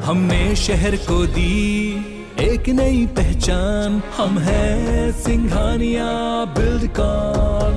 हमने शहर को दी एक नई पहचान, हम हैं सिंघानिया बिल्डकॉन।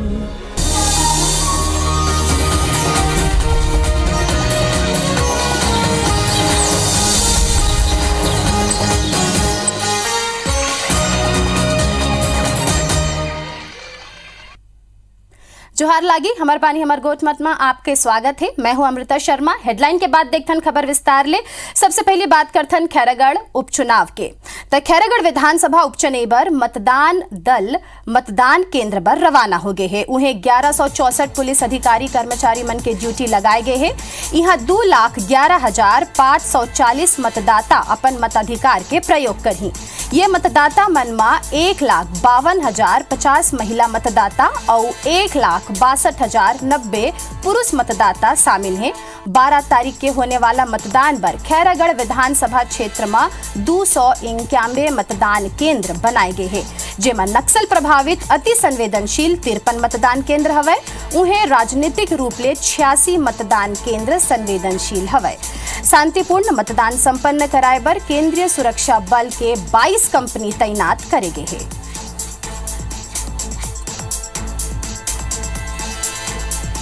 जोहार लागी हमार पानी हमार गोठ मत में आपके स्वागत है। मैं हूं अमृता शर्मा। हेडलाइन के बाद देखथन खबर विस्तार ले। सबसे पहले बात करथन खैरागढ़ उपचुनाव के। तो खैरागढ़ विधानसभा उपचुनाव बर मतदान दल मतदान केंद्र पर रवाना हो गए हैं। उन्हें 1164 पुलिस अधिकारी कर्मचारी मन के ड्यूटी लगाए गए हैं। यहाँ 2,11,540 मतदाता अपन मताधिकार के प्रयोग करही। ये मतदाता मन में 1,52,050 महिला मतदाता और 1,62,090 पुरुष मतदाता शामिल हैं। 12 तारीख के होने वाला मतदान पर खैरागढ़ विधानसभा क्षेत्र में 291 मतदान केंद्र बनाए गए हैं, जेमा नक्सल प्रभावित अति संवेदनशील 53 मतदान केंद्र हवे। उन्हें राजनीतिक रूप ले 86 मतदान केंद्र संवेदनशील हवे। शांतिपूर्ण मतदान संपन्न कराए बर केंद्रीय सुरक्षा बल के 22 कंपनी तैनात करे गए हैं।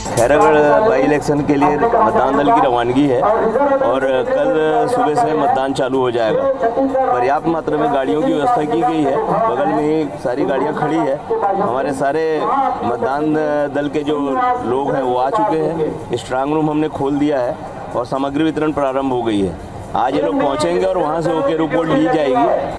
खैरागढ़ बाई इलेक्शन के लिए मतदान दल की रवानगी है और कल सुबह से मतदान चालू हो जाएगा। पर्याप्त मात्रा में गाड़ियों की व्यवस्था की गई है। बगल में ही सारी गाड़ियां खड़ी है। हमारे सारे मतदान दल के जो लोग हैं वो आ चुके हैं। स्ट्रांग रूम हमने खोल दिया है और सामग्री वितरण प्रारंभ हो गई है। आज ये लोग पहुंचेंगे और वहां से होकर रिपोर्ट ली जाएगी।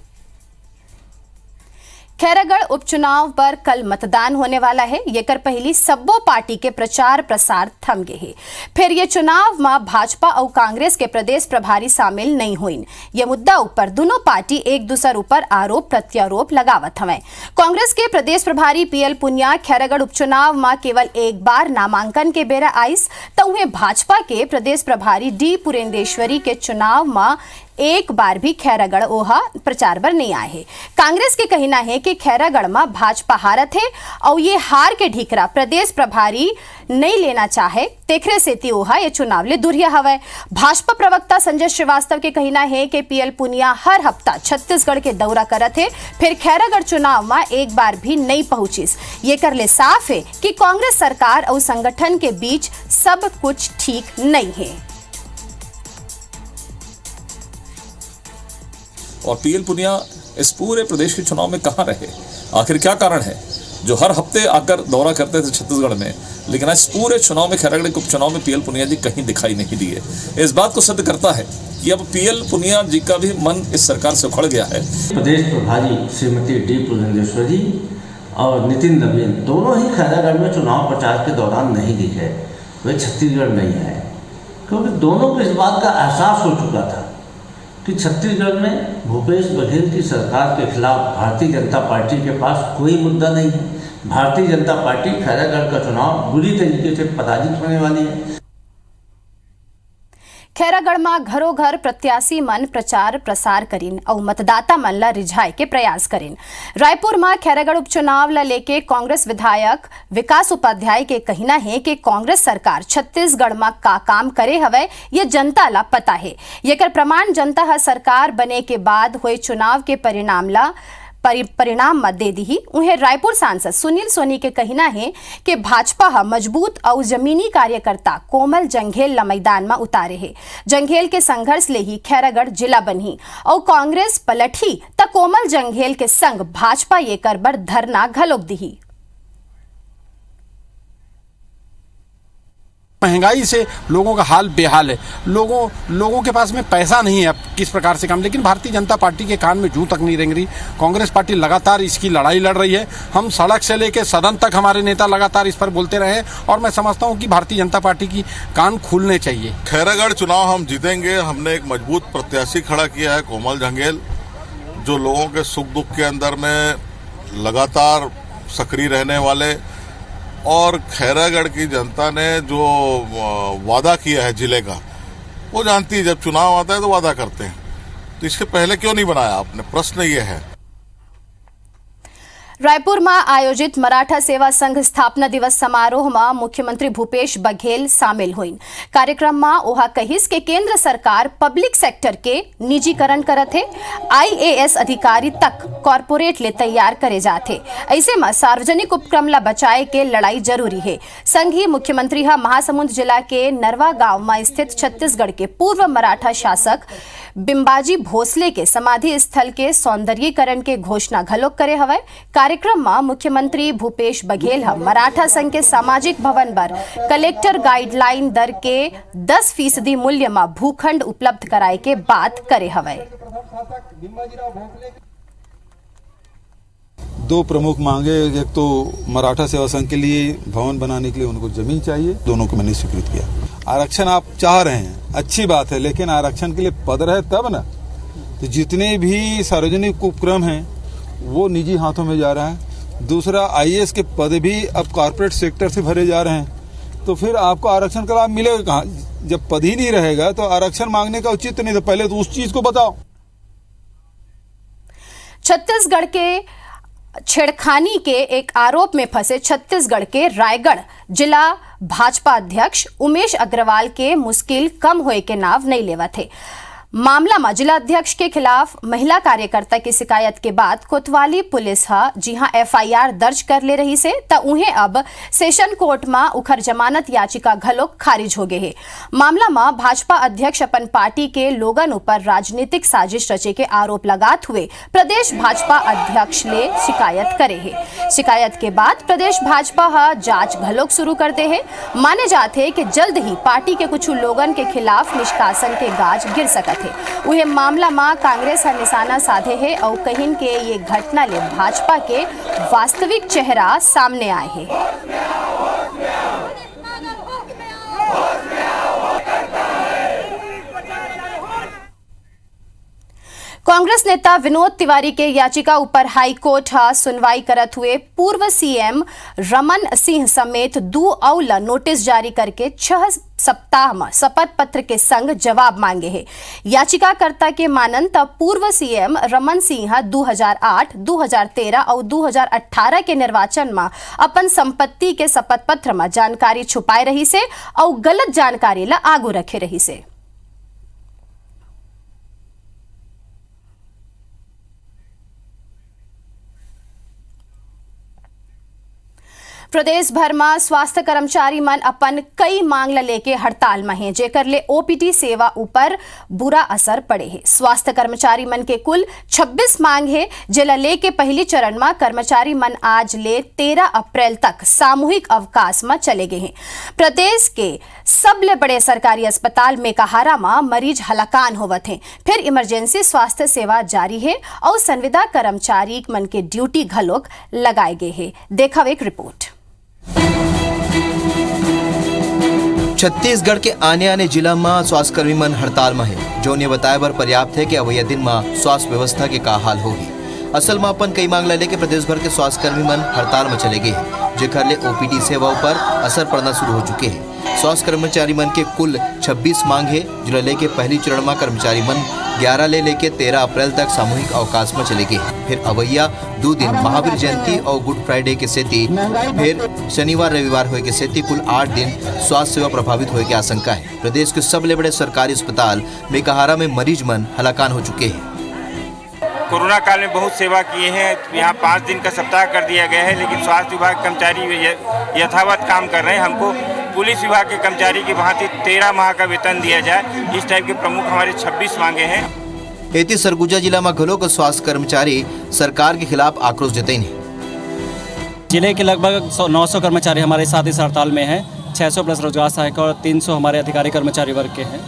खैरागढ़ उपचुनाव पर कल मतदान होने वाला है। ये कर पहली सब्बो पार्टी के प्रचार प्रसार थम गए हैं। फिर ये चुनाव में भाजपा और कांग्रेस के प्रदेश प्रभारी शामिल नहीं हुईन। ये मुद्दा ऊपर दोनों पार्टी एक दूसर ऊपर आरोप प्रत्यारोप लगावत हवे। कांग्रेस के प्रदेश प्रभारी पीएल पुनिया खैरागढ़ उपचुनाव में केवल एक बार नामांकन के बेरा आइस, तो उन्हें भाजपा के प्रदेश प्रभारी डी पुरेंदेश्वरी के चुनाव में एक बार भी खैरागढ़ ओहा प्रचार पर नहीं आए हैं। कांग्रेस के कहना है कि खैरागढ़ में भाजपा हारत है और ये हार के ढीकरा प्रदेश प्रभारी नहीं लेना चाहे, तेखरे से ओहा ये चुनाव ले दुरिया हवे। भाजपा प्रवक्ता संजय श्रीवास्तव के कहना है कि पीएल पुनिया हर हफ्ता छत्तीसगढ़ के दौरा करत है, फिर खैरागढ़ चुनाव में एक बार भी नहीं पहुंचिस। ये कर ले साफ है कि कांग्रेस सरकार और संगठन के बीच सब कुछ ठीक नहीं है। और पीएल पुनिया इस पूरे प्रदेश के चुनाव में कहां रहे, आखिर क्या कारण है जो हर हफ्ते आकर दौरा करते थे छत्तीसगढ़ में, लेकिन आज पूरे चुनाव में खैरागढ़ के उपचुनाव में पीएल पुनिया जी कहीं दिखाई नहीं दिए। इस बात को सिद्ध करता है कि अब पीएल पुनिया जी का भी मन इस सरकार से उखड़ गया है। प्रदेश प्रभारी श्रीमती डी पुरेंदेश्वरी और नितिन नवीन दोनों ही खैरागढ़ में चुनाव प्रचार के दौरान नहीं दिखे। वे छत्तीसगढ़ नहीं आए क्योंकि दोनों को इस बात का एहसास हो चुका था कि छत्तीसगढ़ में भूपेश बघेल की सरकार के खिलाफ भारतीय जनता पार्टी के पास कोई मुद्दा नहीं है। भारतीय जनता पार्टी खैरागढ़ का चुनाव बुरी तरीके से पराजित होने वाली है। खैरागढ़ में घरों घर प्रत्याशी मन प्रचार प्रसार करीन और मतदाता मन ला रिझाए के प्रयास करीन। रायपुर में खैरागढ़ उपचुनाव ला लेके कांग्रेस विधायक विकास उपाध्याय के कहना है कि कांग्रेस सरकार छत्तीसगढ़ में का काम करे हवे ये जनता ला पता है। ये कर प्रमाण जनता है सरकार बने के बाद हुए चुनाव के परिणाम मत दे दी। उन्हें रायपुर सांसद सुनील सोनी के कहना है कि भाजपा मजबूत और जमीनी कार्यकर्ता कोमल जंघेल ला मैदान में उतारे है। जंघेल के संघर्ष ले ही खैरागढ़ जिला बनी और कांग्रेस पलटी त कोमल जंघेल के संग भाजपा ये कर बर धरना घलोक दी। महंगाई से लोगों का हाल बेहाल है। लोगों के पास में पैसा नहीं है अब किस प्रकार से काम, लेकिन भारतीय जनता पार्टी के कान में जूं तक नहीं रेंग रही। कांग्रेस पार्टी लगातार इसकी लड़ाई लड़ रही है। हम सड़क से लेकर सदन तक हमारे नेता लगातार इस पर बोलते रहे और मैं समझता हूं कि भारतीय जनता पार्टी की कान खुलने चाहिए। खैरागढ़ चुनाव हम जीतेंगे। हमने एक मजबूत प्रत्याशी खड़ा किया है कोमल जंघेल, जो लोगों के सुख दुख के अंदर में लगातार सक्रिय रहने वाले, और खैरागढ़ की जनता ने जो वादा किया है जिले का, वो जानती है जब चुनाव आता है तो वादा करते हैं, तो इसके पहले क्यों नहीं बनाया आपने, प्रश्न ये है। रायपुर में आयोजित मराठा सेवा संघ स्थापना दिवस समारोह में मुख्यमंत्री भूपेश बघेल शामिल हुई। कार्यक्रम में ओहा कहिस के केंद्र सरकार पब्लिक सेक्टर के निजीकरण करत है, IAS अधिकारी तक कॉर्पोरेट ले तैयार करे जाते। ऐसे में सार्वजनिक उपक्रम ला बचाए के लड़ाई जरूरी है। संघ ही मुख्यमंत्री महासमुंद जिला के नरवा गांव में स्थित छत्तीसगढ़ के पूर्व मराठा शासक बिंबाजी भोसले के समाधि स्थल के सौंदर्यीकरण के घोषणा घलोक करे हवे। कार्यक्रम में मुख्यमंत्री भूपेश बघेल मराठा संघ के सामाजिक भवन पर कलेक्टर गाइडलाइन दर के 10% मूल्य में भूखंड उपलब्ध कराए के बात करे हवे। दो प्रमुख मांगे, एक तो मराठा सेवा संघ के लिए भवन बनाने के लिए उनको जमीन चाहिए, दोनों को मैंने स्वीकृत किया। आरक्षण आप चाह रहे हैं, अच्छी बात है, लेकिन आरक्षण के लिए पद रहे तब ना। तो जितने भी सार्वजनिक उपक्रम हैं वो निजी हाथों में जा रहा है। दूसरा, IAS के पद भी अब कॉर्पोरेट सेक्टर से भरे जा रहे हैं, तो फिर आपको आरक्षण का लाभ मिलेगा कहाँ? जब पद ही नहीं रहेगा तो आरक्षण मांगने का उचित नहीं। तो पहले तो उस चीज को बताओ। छत्तीसगढ़ के छेड़खानी के एक आरोप में फंसे छत्तीसगढ़ के रायगढ़ जिला भाजपा अध्यक्ष उमेश अग्रवाल के मुश्किल कम होए के नाव नहीं लेवा थे। मामला में जिला अध्यक्ष के खिलाफ महिला कार्यकर्ता की शिकायत के बाद कोतवाली पुलिस जिहां FIR दर्ज कर ले रही से त उन्हें अब सेशन कोर्ट में उखर जमानत याचिका घलोक खारिज हो गए है। मामला में भाजपा अध्यक्ष अपन पार्टी के लोगन ऊपर राजनीतिक साजिश रचे के आरोप लगात हुए प्रदेश भाजपा अध्यक्ष ले शिकायत करे है। शिकायत के बाद प्रदेश भाजपा जांच घलोक शुरू करते है। माने जाते है कि जल्द ही पार्टी के कुछ लोगन के खिलाफ निष्कासन के गाज गिर सकत। उहे मामला में कांग्रेस निशाना साधे है और कहिन के ये घटना ले भाजपा के वास्तविक चेहरा सामने आए हैं। कांग्रेस नेता विनोद तिवारी के याचिका ऊपर हाई कोर्ट सुनवाई करत हुए पूर्व CM रमन सिंह समेत 2 और नोटिस जारी करके 6 सप्ताह में शपथ पत्र के संग जवाब मांगे हैं। याचिकाकर्ता के मानन तब पूर्व CM रमन सिंह 2008, 2013 और 2018 के निर्वाचन में अपन संपत्ति के शपथ पत्र में जानकारी छुपाए रही से और गलत जानकारी ला आगू रखे रही से। प्रदेश भर में स्वास्थ्य कर्मचारी मन अपन कई मांग लेके हड़ताल में हैं, जेकर ले OPD सेवा ऊपर बुरा असर पड़े है। स्वास्थ्य कर्मचारी मन के कुल 26 मांग है, जेला लेके पहली चरण में कर्मचारी मन आज ले 13 अप्रैल तक सामूहिक अवकाश में चले गए हैं। प्रदेश के सबले बड़े सरकारी अस्पताल में कहारा में मरीज हलाकान होवत हैं, फिर इमरजेंसी स्वास्थ्य सेवा जारी है और संविदा कर्मचारी मन के ड्यूटी घलोक लगाए गए हैं। देखा एक रिपोर्ट। छत्तीसगढ़ के आने जिला में स्वास्थ्यकर्मी मन हड़ताल में है, जो ने बताया बर पर्याप्त है कि अवैध दिन में स्वास्थ्य व्यवस्था के का हाल होगी। असल में अपन कई मांग लेके प्रदेश भर के स्वास्थ्यकर्मी मन हड़ताल में चले गए हैं, जेकर ले OPD सेवाओं पर असर पड़ना शुरू हो चुके हैं। स्वास्थ्य कर्मचारी मन के कुल 26 मांग है, जो लेके पहली चरण में कर्मचारी मन 11 ले लेके 13 अप्रैल तक सामूहिक अवकाश में चले गए। फिर अवैया 2 दिन महावीर जयंती और गुड फ्राइडे के सेती, फिर शनिवार रविवार हुए के सेती कुल 8 दिन स्वास्थ्य सेवा प्रभावित होने की आशंका है। प्रदेश के सबले बड़े सरकारी अस्पताल में कहारा में मरीज मन हलाकान हो चुके हैं। कोरोना काल में बहुत सेवा किए हैं, यहाँ 5 दिन का सप्ताह कर दिया गया है, लेकिन स्वास्थ्य विभाग के कर्मचारी यथावत काम कर रहे हैं। हमको पुलिस विभाग के कर्मचारी की भांति 13 माह का वेतन दिया जाए, इस टाइप के प्रमुख हमारे 26 मांगे हैं। एती सरगुजा जिला में घलोक स्वास्थ्य कर्मचारी सरकार के खिलाफ आक्रोश जताइन है। जिले के लगभग 900 कर्मचारी हमारे साथ इस हड़ताल में हैं। 600 प्लस रोजगार सहायक और 300 हमारे अधिकारी कर्मचारी वर्ग के हैं।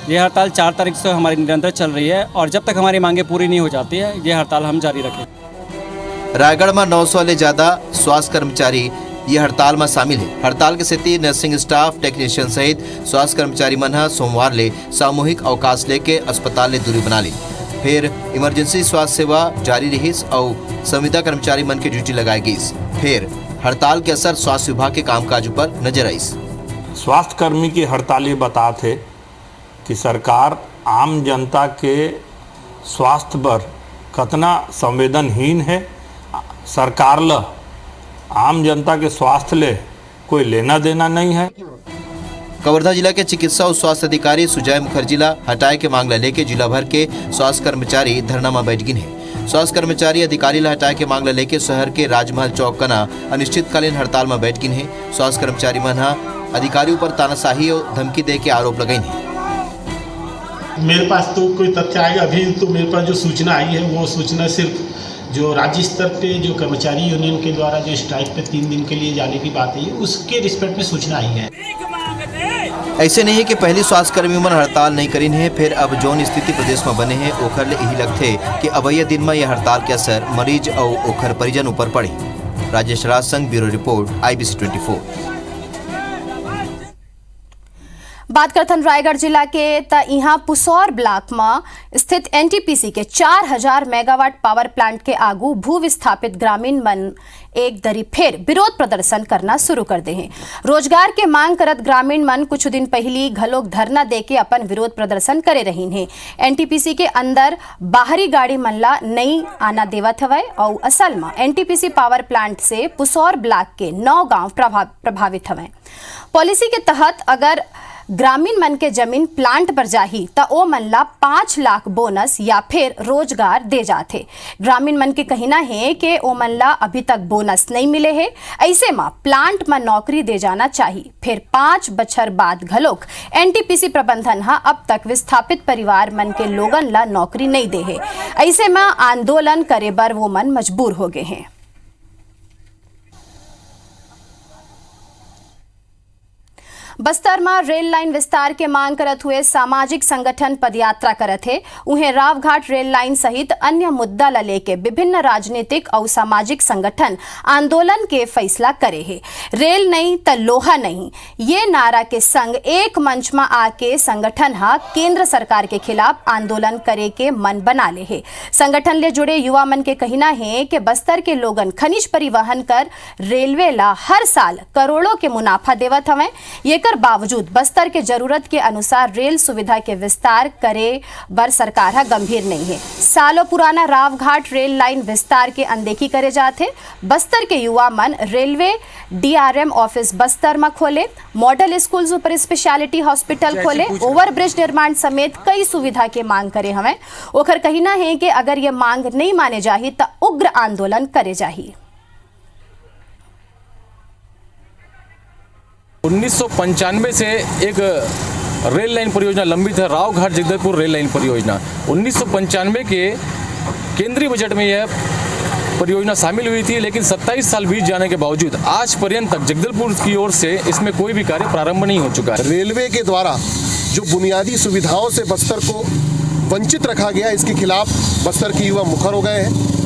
ये हड़ताल 4 तारीख से हमारी निरंतर चल रही है और जब तक हमारी मांगे पूरी नहीं हो जाती है, ये हड़ताल हम जारी रखें। रायगढ़ में 900 ले ज्यादा स्वास्थ्य कर्मचारी ये हड़ताल में शामिल है। हड़ताल के सेती नर्सिंग स्टाफ, टेक्नीशियन सहित स्वास्थ्य कर्मचारी मन सोमवार ले सामूहिक अवकाश लेके अस्पताल ले दूरी बना ली। फिर इमरजेंसी स्वास्थ्य सेवा जारी रही और संविदा कर्मचारी मन की ड्यूटी लगाई गई। फिर हड़ताल के असर स्वास्थ्य विभाग के कामकाज पर नजर आई। स्वास्थ्य कर्मी की हड़ताल ये बताते कि सरकार आम जनता के स्वास्थ्य पर कितना संवेदनहीन है। सरकार ल आम जनता के स्वास्थ्य ले कोई लेना देना नहीं है। कवर्धा जिला के चिकित्सा और स्वास्थ्य अधिकारी सुजय मुखर्जी ला हटाए के मांग लेके जिला भर के स्वास्थ्य कर्मचारी धरना में बैठ गए हैं। स्वास्थ्य कर्मचारी अधिकारी ला हटाए के मांग लेके शहर के राजमहल चौक कना अनिश्चितकालीन हड़ताल में बैठ गए हैं। स्वास्थ्य कर्मचारी मन अधिकारियों पर तानाशाही और धमकी दे के आरोप लगाई हैं। मेरे पास तो कोई तथ्य आएगा, अभी तो मेरे पास जो सूचना आई है वो सूचना सिर्फ जो राज्य स्तर पे जो कर्मचारी यूनियन के द्वारा जो स्ट्राइक पे 3 दिन के लिए जाने की बात है उसके रिस्पेक्ट में सूचना आई है। ऐसे नहीं है कि पहली स्वास्थ्य कर्मी मन हड़ताल नहीं करी है, फिर अब जौन स्थिति प्रदेश में बने हैं ओखर ले यही लगते कि अवैया दिन में यह हड़ताल के असर मरीज और ओखर परिजन ऊपर पड़ी। राजेश राज संघ, ब्यूरो रिपोर्ट, IBC 24। बात करथन रायगढ़ जिला के त यहाँ पुसौर ब्लॉक में स्थित NTPC के 4000 मेगावाट पावर प्लांट के आगू भू विस्थापित ग्रामीण मन एक दरी फिर विरोध प्रदर्शन करना शुरू कर दे हैं। रोजगार के मांग करत ग्रामीण मन कुछ दिन पहली घलोक धरना देके अपन विरोध प्रदर्शन करे रही हैं। NTPC के अंदर बाहरी गाड़ी मन ला नहीं आना देवत हवय और असल में NTPC पावर प्लांट से पुसौर ब्लॉक के 9 गांव प्रभावित हवय। पॉलिसी के तहत अगर ग्रामीण मन के जमीन प्लांट पर जाही त ओ मन ला 5 लाख बोनस या फिर रोजगार दे जाते। ग्रामीण मन के कहना है कि ओ मन ला अभी तक बोनस नहीं मिले है, ऐसे में प्लांट में नौकरी दे जाना चाहिए। फिर 5 बछर बाद घलोक NTPC प्रबंधन हा अब तक विस्थापित परिवार मन के लोगन ला नौकरी नहीं दे है, ऐसे में आंदोलन करे बर वो मन मजबूर हो गए हैं। बस्तर में रेल लाइन विस्तार के मांग करत हुए सामाजिक संगठन पदयात्रा करत है। उन्हें रावघाट रेल लाइन सहित अन्य मुद्दा ला लेके विभिन्न राजनीतिक और सामाजिक संगठन आंदोलन के फैसला करे है। रेल नहीं त लोहा नहीं, ये नारा के संग एक मंच में आके संगठन हा केंद्र सरकार के खिलाफ आंदोलन करे के मन बना ले है। संगठन ले जुड़े युवा मन के कहना है कि बस्तर के लोगन खनिज परिवहन कर रेलवे ला हर साल करोड़ों के मुनाफा देवत हवे। ये बावजूद बस्तर के जरूरत के अनुसार रेल सुविधा के विस्तार करे बर सरकार हा गंभीर नहीं है। सालों पुराना रावघाट रेल लाइन विस्तार के अनदेखी करे जाते। बस्तर के युवा मन रेलवे DRM ऑफिस बस्तर में खोले, model school super speciality hospital खोले, ओवरब्रिज निर्माण समेत कई सुविधा के मांग करे हमें। ओखर कहना है कि अगर ये मांग नहीं माने जाही तो उग्र आंदोलन करे जाही। 1995 से एक रेल लाइन परियोजना लंबित है, रावघाट जगदलपुर रेल लाइन परियोजना। 1995 के केंद्रीय बजट में यह परियोजना शामिल हुई थी, लेकिन 27 साल बीत जाने के बावजूद आज पर्यंत तक जगदलपुर की ओर से इसमें कोई भी कार्य प्रारंभ नहीं हो चुका है। रेलवे के द्वारा जो बुनियादी सुविधाओं से बस्तर को वंचित रखा गया, इसके खिलाफ बस्तर के युवा मुखर हो गए हैं।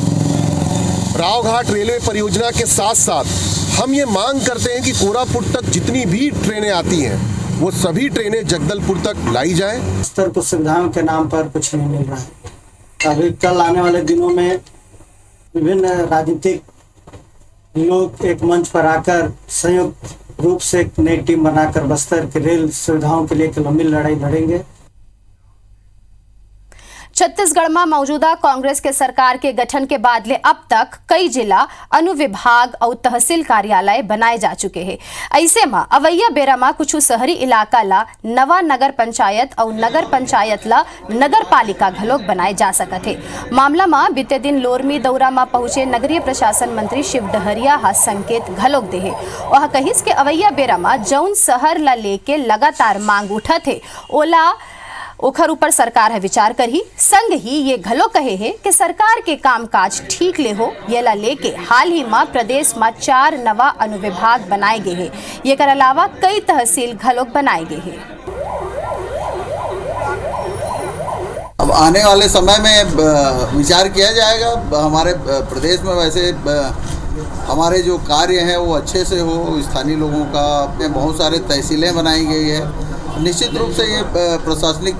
रावघाट रेलवे परियोजना के साथ साथ हम ये मांग करते हैं कि कोरापुट तक जितनी भी ट्रेनें आती हैं वो सभी ट्रेनें जगदलपुर तक लाई जाएं। बस्तर को सुविधाओं के नाम पर कुछ नहीं मिल रहा है। अभी कल आने वाले दिनों में विभिन्न राजनीतिक लोग एक मंच पर आकर संयुक्त रूप से एक नई टीम बनाकर बस्तर के रेल सुविधाओं के लिए एक लंबी लड़ाई लड़ेंगे। छत्तीसगढ़ में मौजूदा कांग्रेस के सरकार के गठन के बाद ले अब तक कई जिला अनुविभाग और तहसील कार्यालय बनाए जा चुके हैं। ऐसे में अवैया बेरा में कुछ शहरी इलाका ला नवा नगर पंचायत और नगर पंचायत ला नगर पालिका घलोक बनाए जा सकत है। मामला में बीते दिन लोरमी दौरा में पहुंचे नगरीय प्रशासन मंत्री शिव डहरिया हा संकेत घलोक दे है। वह कहिस के अवैया बेरा में जौन शहर ला लेके लगातार मांग उठत है ओला ओखर ऊपर सरकार है विचार करही। संग ही ये घलो कहे है कि सरकार के कामकाज ठीक ले हो ये ला लेके हाल ही में प्रदेश में 4 नवा अनुविभाग बनाए गए हैं। ये कर अलावा कई तहसील घलोक बनाए गए हैं। अब आने वाले समय में विचार किया जाएगा। हमारे प्रदेश में वैसे हमारे जो कार्य हैं वो अच्छे से हो, स्थानीय लोगों का बहुत सारे तहसीलें बनाई गई है। निश्चित रूप से ये प्रशासनिक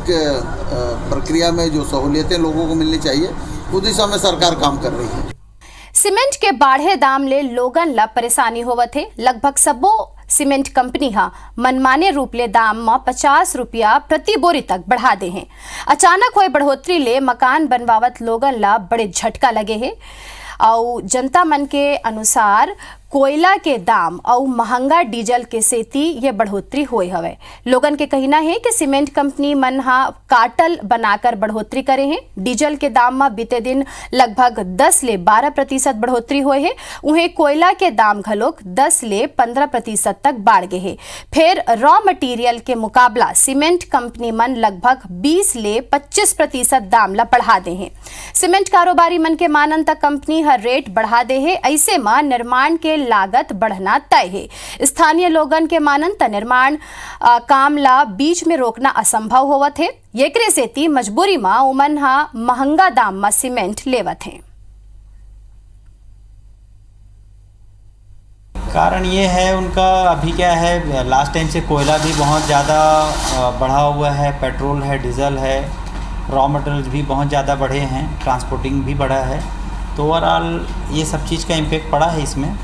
प्रक्रिया में जो सहूलियतें लोगों को मिलनी चाहिए उस दिशा में सरकार काम कर रही है। सीमेंट के बाढ़े दाम ले लोगन ला परेशानी होवत है। लगभग सबो सीमेंट कंपनी हा मनमाने रूप ले दाम में 50 रुपया प्रति बोरी तक बढ़ा दे हैं। अचानक हुए बढ़ोतरी ले मकान बनवावत लोगन ला बड़े झटका लगे है। और जनता मन के अनुसार कोयला के दाम और महंगा डीजल के सेती ये बढ़ोतरी हुई हवे। लोगन के कहना है कि सीमेंट कंपनी मन हा काटल बनाकर बढ़ोतरी करे हैं। डीजल के दाम में बीते दिन लगभग 10 ले 12% बढ़ोतरी हुए है। उन्हें कोयला के दाम घलोक 10 ले 15% तक बढ़ गए है। फिर रॉ मटेरियल के मुकाबला सीमेंट कंपनी मन लगभग 20 ले 25% दाम ला बढ़ा दे हैं। सीमेंट कारोबारी मन के मानन तक कंपनी हर रेट बढ़ा दे है। ऐसे में निर्माण के लागत बढ़ना तय है। स्थानीय लोगन के मानन त निर्माण काम ला बीच में रोकना असंभव होवत है। एकरे सेती मजबूरी में उमन हा महंगा दाम में सीमेंट लेवत है। कारण ये है उनका अभी क्या है, लास्ट टाइम से कोयला भी बहुत ज़्यादा बढ़ा हुआ है, पेट्रोल है, डीजल है, रॉ मटेरियल्स भी बहुत ज़्यादा बढ़े हैं, ट्रांसपोर्टिंग भी बढ़ा है। तो ओवरऑल ये सब चीज़ का इम्पेक्ट पड़ा है इसमें।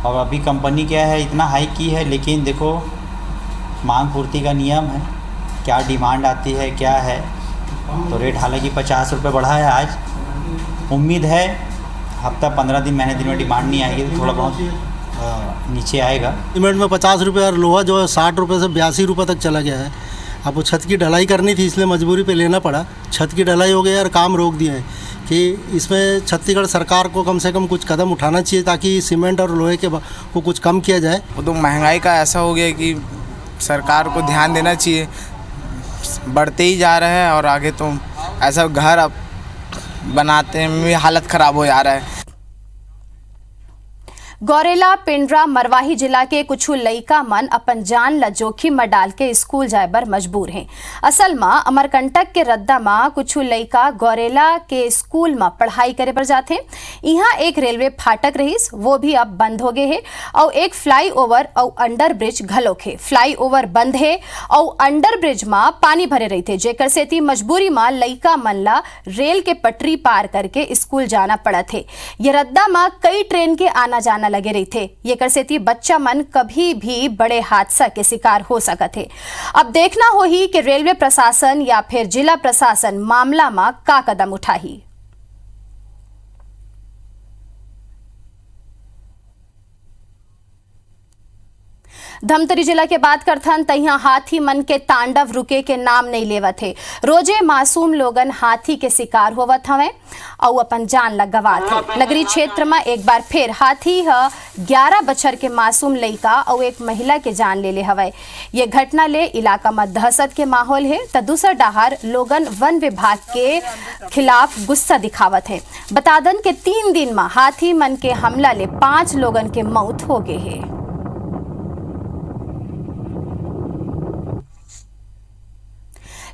और अभी कंपनी क्या है इतना हाई की है, लेकिन देखो मांग पूर्ति का नियम है, क्या डिमांड आती है क्या है। तो रेट हालांकि 50 रुपये बढ़ा है आज। उम्मीद है हफ्ता 15 दिन महीने दिन में डिमांड नहीं आएगी तो थोड़ा बहुत नीचे आएगा। सीमेंट में 50 रुपये और लोहा जो है 60 रुपये से 82 रुपये तक चला गया है। अब वो छत की ढलाई करनी थी इसलिए मजबूरी पे लेना पड़ा। छत की ढलाई हो गई और काम रोक दिए हैं कि इसमें छत्तीसगढ़ सरकार को कम से कम कुछ कदम उठाना चाहिए ताकि सीमेंट और लोहे के को कुछ कम किया जाए। वो तो महंगाई का ऐसा हो गया कि सरकार को ध्यान देना चाहिए, बढ़ते ही जा रहा है और आगे तो ऐसा घर अब बनाते में हालत ख़राब हो जा रहा है। गौरेला, पिंडरा, मरवाही जिला के कुछ लइका मन अपन जान ला जोखिम में डाल के स्कूल जाए बर मजबूर हैं। असल में अमरकंटक के रद्दा में कुछ लइका गौरेला के स्कूल में पढ़ाई करे बर जाते। यहाँ एक रेलवे फाटक रहीस, वो भी अब बंद हो गए है और एक फ्लाई ओवर और अंडर ब्रिज घलोक है। फ्लाई ओवर बंद है और अंडर ब्रिज में पानी भरे रही थे, जेकर सेती मजबूरी में लइका मन ला रेल के पटरी पार करके स्कूल जाना पड़ा थे। ये रद्दा में कई ट्रेन के आना जाना लगे रही थे। ये कर सेती बच्चा मन कभी भी बड़े हादसा के शिकार हो सकत है। अब देखना हो ही कि रेलवे प्रशासन या फिर जिला प्रशासन मामला में का कदम उठाही। धमतरी जिला के बात करथन त यहाँ हाथी मन के तांडव रुके के नाम नहीं लेवत है। रोजे मासूम लोगन हाथी के शिकार होवत हवे और अपन जान ला गवात है। नगरी क्षेत्र में एक बार फिर हाथी 11 बछर के मासूम लइका और एक महिला के जान ले हवे। ये घटना ले इलाका में दहशत के माहौल है त दूसर डाहर लोगन वन विभाग के खिलाफ गुस्सा दिखावत है। बतादन के 3 दिन में हाथी मन के हमला ले 5 लोगन के मौत हो गए है।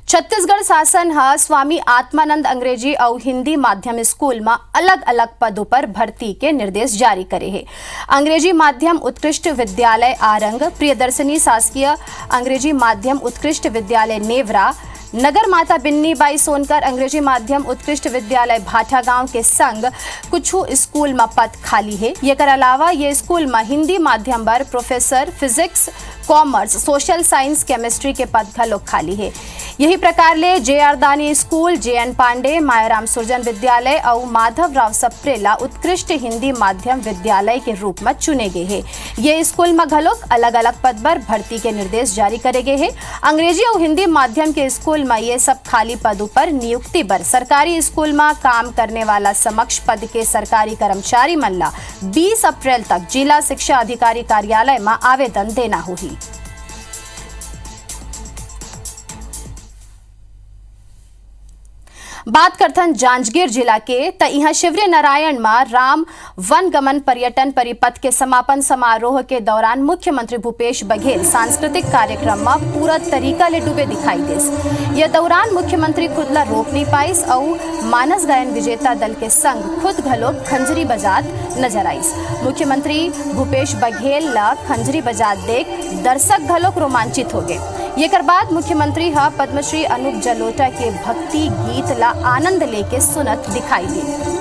छत्तीसगढ़ शासन स्वामी आत्मानंद अंग्रेजी और हिंदी माध्यम स्कूल में अलग अलग पदों पर भर्ती के निर्देश जारी करे हैं। अंग्रेजी माध्यम उत्कृष्ट विद्यालय आरंग, प्रियदर्शनी शासकीय अंग्रेजी माध्यम उत्कृष्ट विद्यालय नेवरा, नगर माता बिन्नी बाई सोनकर अंग्रेजी माध्यम उत्कृष्ट विद्यालय भाटा गांव के संग कुछ स्कूल में पद खाली है। ये कर अलावा ये स्कूल में हिंदी माध्यम पर professor physics, commerce, social science, chemistry के पद घलोक खाली है। यही प्रकार ले जे.आर. दानी स्कूल, जे.एन. पांडे, मायाराम सुरजन विद्यालय और माधवराव सप्रेला उत्कृष्ट हिंदी माध्यम विद्यालय के रूप में चुने गए हैं। ये स्कूल में घलोक अलग अलग पद पर भर्ती के निर्देश जारी करे गए हैं। अंग्रेजी और हिंदी माध्यम के स्कूल में ये सब खाली पदों पर नियुक्ति पर सरकारी स्कूल में काम करने वाला समक्ष पद के सरकारी कर्मचारी मन ला 20 अप्रैल तक जिला शिक्षा अधिकारी कार्यालय में आवेदन देना होगी। बात करथन जांजगीर जिला के त यहाँ शिवरी नारायण में राम वन गमन पर्यटन परिपथ के समापन समारोह के दौरान मुख्यमंत्री भूपेश बघेल सांस्कृतिक कार्यक्रम में पूरा तरीका ले डूबे दिखाई देस। यह दौरान मुख्यमंत्री खुद ला रोक नहीं पाइस और मानस गायन विजेता दल के संग खुद घलोक खंजरी बजात नजर आईस। मुख्यमंत्री भूपेश बघेल ला खंजरी बजात देख दर्शक घलोक रोमांचित हो गए। ये कर बाद मुख्यमंत्री पद्मश्री अनूप जलोटा के भक्ति गीत ला आनंद लेके सुनत दिखाई दी।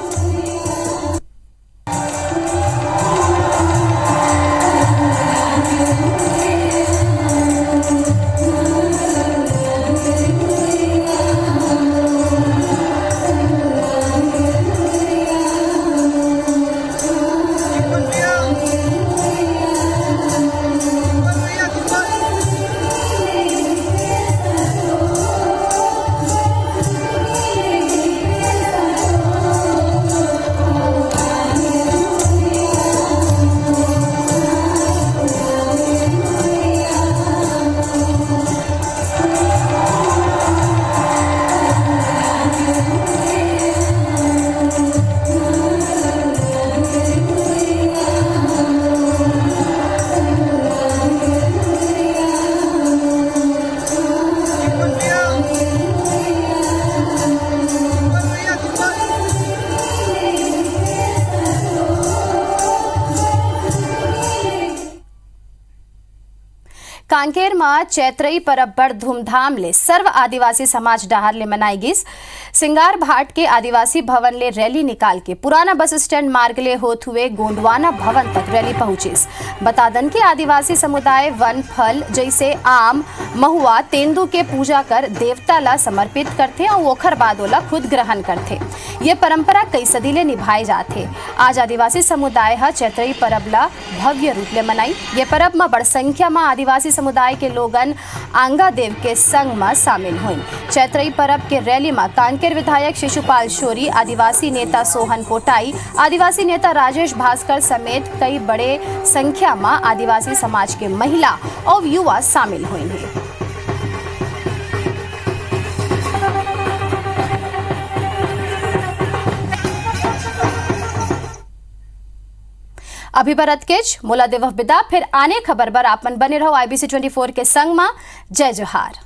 कांकेर में चैत्रई परब बड़ धूमधाम ले सर्व आदिवासी समाज डहार ले मनाई गिस। सिंगार भाट के आदिवासी भवन ले रैली निकाल के पुराना बस स्टैंड मार्ग ले होत हुए गोंडवाना भवन तक रैली पहुंचिस। बतादन के आदिवासी समुदाय वन फल जैसे आम, महुआ, तेंदू के पूजा कर देवता ला समर्पित करते और ओखर बाद ओला खुद ग्रहण करते। ये परंपरा कई सदी ले निभाए जाते। आज आदिवासी समुदाय हा चैत्रई परब ला भव्य रूप ले मनाई। ये परब में बड़ संख्या में आदिवासी समुदाय के लोगन आंगा देव के संग में शामिल हुई। चैत्रई परब के रैली में कांकेर विधायक शिशुपाल शोरी, आदिवासी नेता सोहन पोटाई, आदिवासी नेता राजेश भास्कर समेत कई बड़े संख्या में आदिवासी समाज के महिला और युवा शामिल हुए हैं। अभी बरत केच मोला देवह बिदा, फिर आने खबर बर आपन बने रहो IBC 24 के संग में। जय जोहार।